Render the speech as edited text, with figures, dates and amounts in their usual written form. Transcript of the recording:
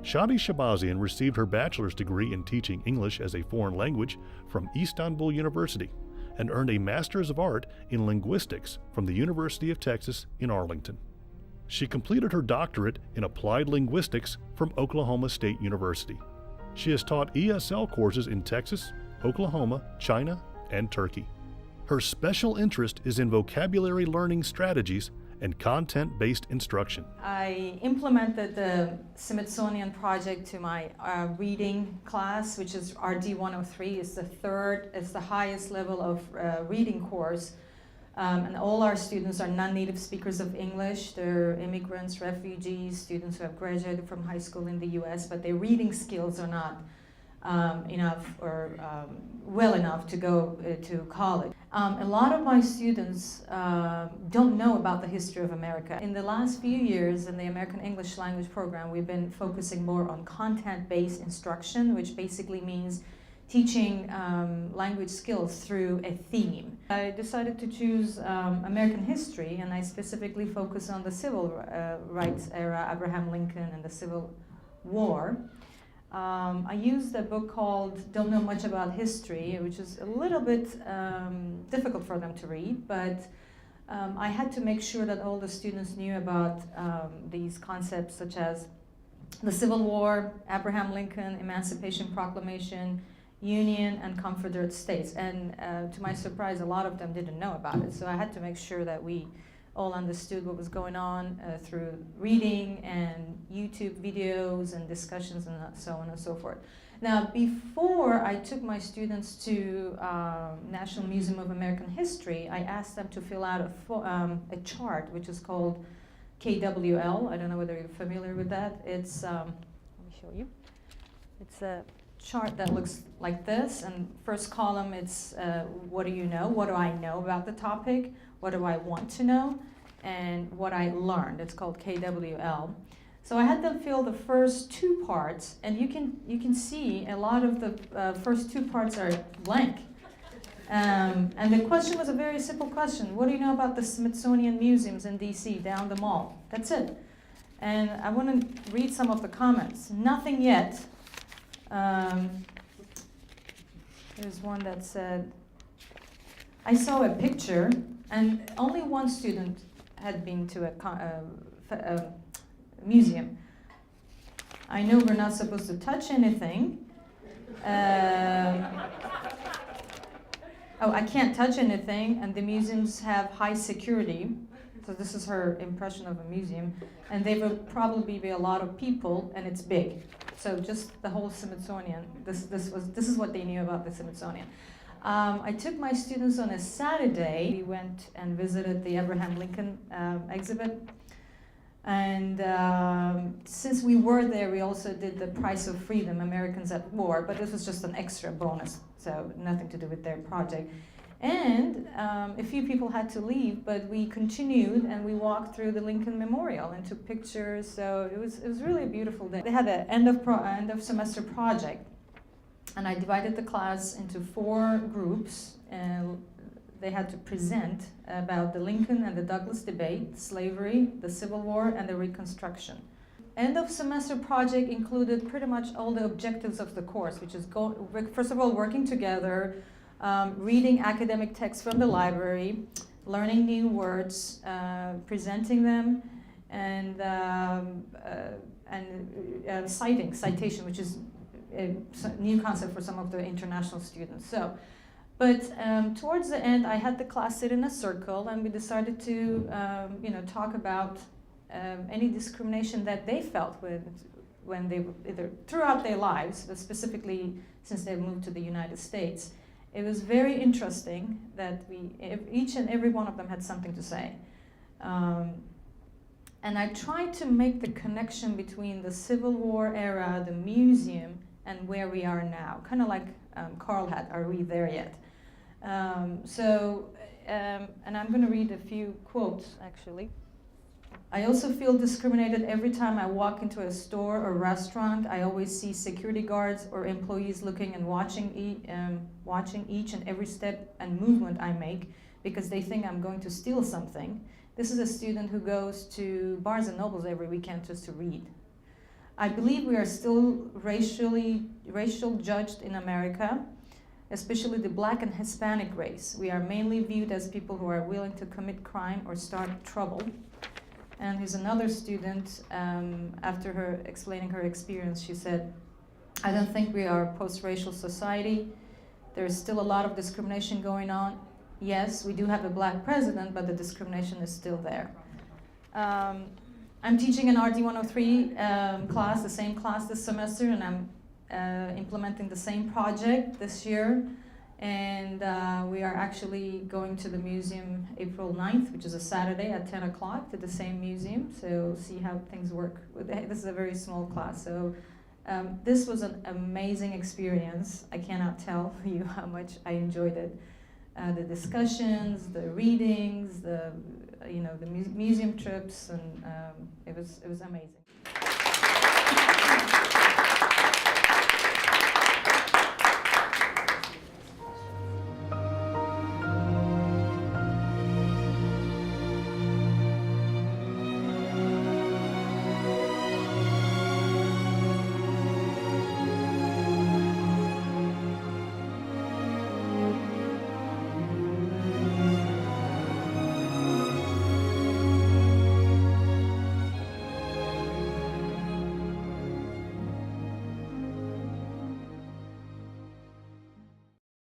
Sadi Sahbazian received her bachelor's degree in teaching English as a foreign language from Istanbul University and earned a Master's of Art in Linguistics from the University of Texas in Arlington. She completed her doctorate in Applied Linguistics from Oklahoma State University. She has taught ESL courses in Texas, Oklahoma, China, and Turkey. Her special interest is in vocabulary learning strategies and content-based instruction. I implemented the Smithsonian project to my reading class, which is RD 103. It's the highest level of reading course. And all our students are non-native speakers of English. They're immigrants, refugees, students who have graduated from high school in the US, but their reading skills are not enough or well enough to go to college. A lot of my students don't know about the history of America. In the last few years in the American English Language Program, we've been focusing more on content-based instruction, which basically means teaching language skills through a theme. I decided to choose American history, and I specifically focus on the civil rights era, Abraham Lincoln and the Civil War. I used a book called Don't Know Much About History, which is a little bit difficult for them to read, but I had to make sure that all the students knew about these concepts such as the Civil War, Abraham Lincoln, Emancipation Proclamation, Union and Confederate States. And to my surprise, a lot of them didn't know about it. So I had to make sure that we all understood what was going on through reading and YouTube videos and discussions and so on and so forth. Now, before I took my students to National Museum of American History, I asked them to fill out a chart, which is called KWL. I don't know whether you're familiar with that. It's, let me show you. It's a chart that looks like this, and first column it's what do you know, what do I know about the topic, what do I want to know, and what I learned. It's called KWL. So I had them fill the first two parts, and you can see a lot of the first two parts are blank. And the question was a very simple question. What do you know about the Smithsonian museums in DC down the mall? That's it. And I want to read some of the comments. Nothing yet. There's one that said, I saw a picture, and only one student had been to a museum. I know we're not supposed to touch anything. Oh, I can't touch anything, and the museums have high security. So this is her impression of a museum, and there will probably be a lot of people, and it's big. So just the whole Smithsonian. This is what they knew about the Smithsonian. I took my students on a Saturday. We went and visited the Abraham Lincoln exhibit, and since we were there, we also did the Price of Freedom: Americans at War. But this was just an extra bonus, so nothing to do with their project. And a few people had to leave, but we continued and we walked through the Lincoln Memorial and took pictures. So it was really a beautiful day. They had an end of semester project, and I divided the class into 4 groups, and they had to present about the Lincoln and the Douglas debate, slavery, the Civil War, and the Reconstruction. End of semester project included pretty much all the objectives of the course, which is first of all working together, reading academic texts from the library, learning new words, presenting them, and citation, which is a new concept for some of the international students. So, but towards the end, I had the class sit in a circle, and we decided to, talk about any discrimination that they felt when they either throughout their lives, but specifically since they moved to the United States. It was very interesting that each and every one of them had something to say. And I tried to make the connection between the Civil War era, the museum, and where we are now. Kind of like Carl had, are we there yet? And I'm going to read a few quotes, actually. I also feel discriminated every time I walk into a store or restaurant. I always see security guards or employees looking and watching each and every step and movement I make because they think I'm going to steal something. This is a student who goes to Barnes and Nobles every weekend just to read. I believe we are still racial judged in America, especially the Black and Hispanic race. We are mainly viewed as people who are willing to commit crime or start trouble. And here's another student, after her explaining her experience, she said, I don't think we are a post-racial society. There's still a lot of discrimination going on. Yes, we do have a Black president, but the discrimination is still there. I'm teaching an RD 103 class, the same class this semester, and I'm implementing the same project this year. And we are actually going to the museum April 9th, which is a Saturday at 10 o'clock to the same museum, so see how things work. This is a very small class, so this was an amazing experience. I cannot tell you how much I enjoyed it. The discussions, the readings, the museum trips, and it was amazing.